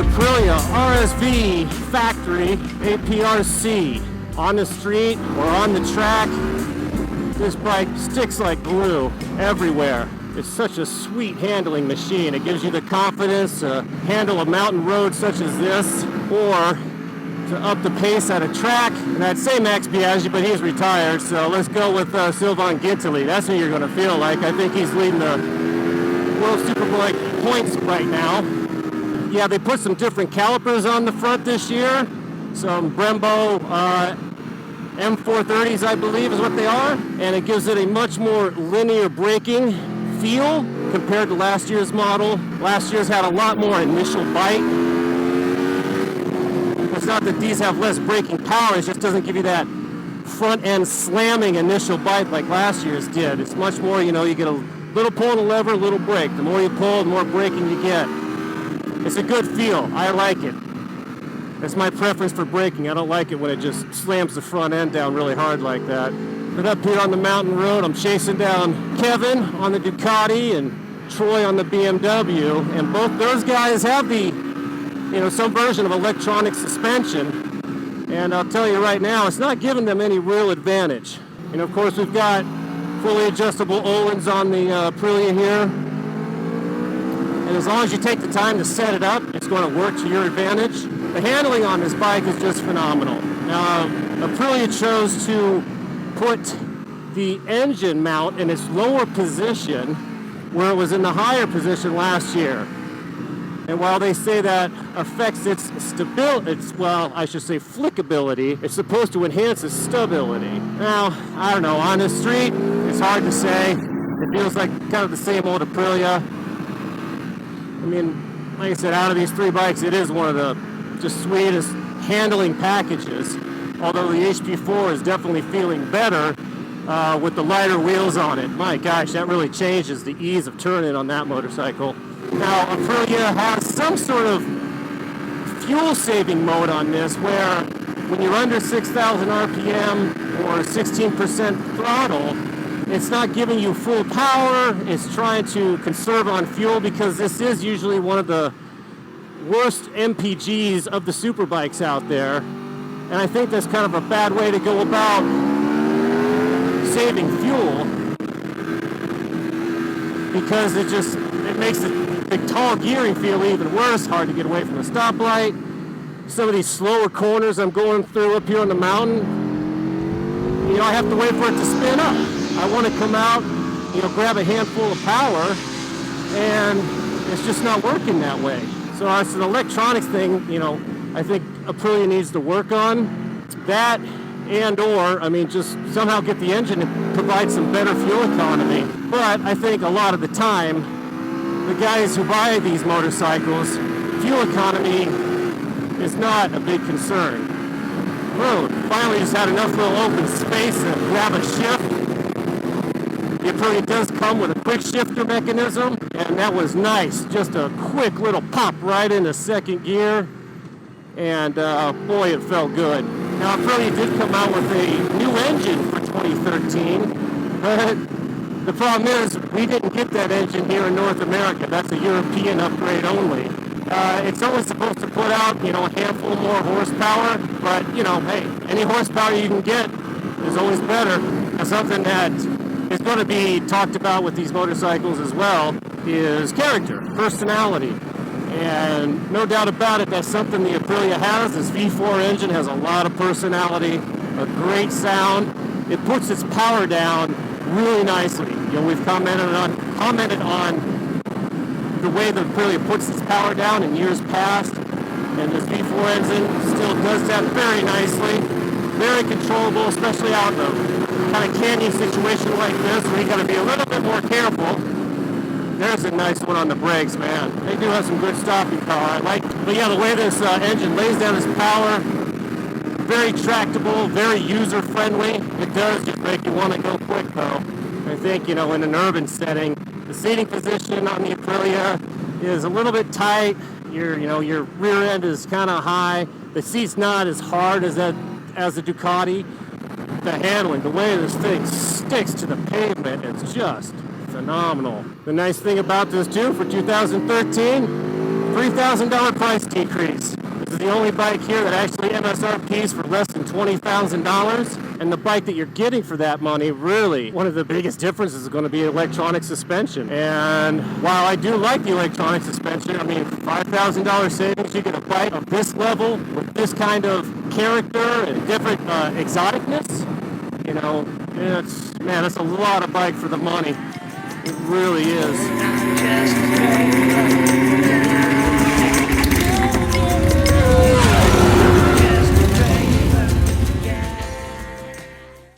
Aprilia RSV factory APRC. On the street or on the track, this bike sticks like glue everywhere. It's such a sweet handling machine. It gives you the confidence to handle a mountain road such as this, or to up the pace at a track. And I'd say Max Biaggi, but he's retired, so let's go with Sylvain Guintoli. That's who you're going to feel like. I think he's leading the World Superbike points right now. Yeah, they put some different calipers on the front this year. Some Brembo M430s, I believe, is what they are. And it gives it a much more linear braking feel compared to last year's model. Last year's had a lot more initial bite. It's not that these have less braking power, it just doesn't give you that front end slamming initial bite like last year's did. It's much more, you get a little pull on the lever, a little brake. The more you pull, the more braking you get. It's a good feel. I like it. That's my preference for braking. I don't like it when it just slams the front end down really hard like that. But up here on the mountain road, I'm chasing down Kevin on the Ducati and Troy on the BMW, and both those guys have the, some version of electronic suspension. And I'll tell you right now, it's not giving them any real advantage. Of course, we've got fully adjustable Öhlins on the Aprilia here. And as long as you take the time to set it up, it's going to work to your advantage. The handling on this bike is just phenomenal. Now, Aprilia chose to put the engine mount in its lower position where it was in the higher position last year. And while they say that affects its stability, flickability, it's supposed to enhance its stability. Now, I don't know, on the street, it's hard to say. It feels like kind of the same old Aprilia. Like I said, out of these three bikes, it is one of the just sweetest handling packages. Although the HP4 is definitely feeling better with the lighter wheels on it. My gosh, that really changes the ease of turning on that motorcycle. Now, Aprilia has some sort of fuel-saving mode on this where when you're under 6,000 RPM or 16% throttle, it's not giving you full power. It's trying to conserve on fuel because this is usually one of the worst MPGs of the superbikes out there. And I think that's kind of a bad way to go about saving fuel because it makes the tall gearing feel even worse, hard to get away from the stoplight. Some of these slower corners I'm going through up here on the mountain, I have to wait for it to spin up. I want to come out, grab a handful of power, and it's just not working that way. So it's an electronics thing, I think Aprilia needs to work on. That just somehow get the engine to provide some better fuel economy. But I think a lot of the time, the guys who buy these motorcycles, fuel economy is not a big concern. Road, finally just had enough little open space to grab a shift. The Aprilia does come with a quick shifter mechanism, and that was nice. Just a quick little pop right into second gear, and boy, it felt good. Now, Aprilia did come out with a new engine for 2013, but the problem is we didn't get that engine here in North America. That's a European upgrade only. It's only supposed to put out, a handful more horsepower, but, hey, any horsepower you can get is always better. Now, something that is going to be talked about with these motorcycles as well is character, personality. And no doubt about it, that's something the Aprilia has. This V4 engine has a lot of personality, a great sound. It puts its power down really nicely. We've commented on the way the Aprilia puts its power down in years past. And this V4 engine still does that very nicely. Very controllable, especially out in a kind of canyon situation like this where you got to be a little bit more careful. There's a nice one on the brakes, man. They do have some good stopping power. But yeah, the way this engine lays down its power, very tractable, very user-friendly. It does just make you want to go quick, though. I think, in an urban setting, the seating position on the Aprilia is a little bit tight. Your rear end is kind of high. The seat's not as hard as the Ducati. The handling, the way this thing sticks to the pavement, it's just phenomenal. The nice thing about this too, for 2013, $3,000 price decrease. This is the only bike here that actually MSRPs for less than $20,000. And the bike that you're getting for that money, really, one of the biggest differences is going to be electronic suspension. And while I do like the electronic suspension, I mean, $5,000 savings, you get a bike of this level with this kind of character and different exoticness. You know, it's a lot of bike for the money. It really is.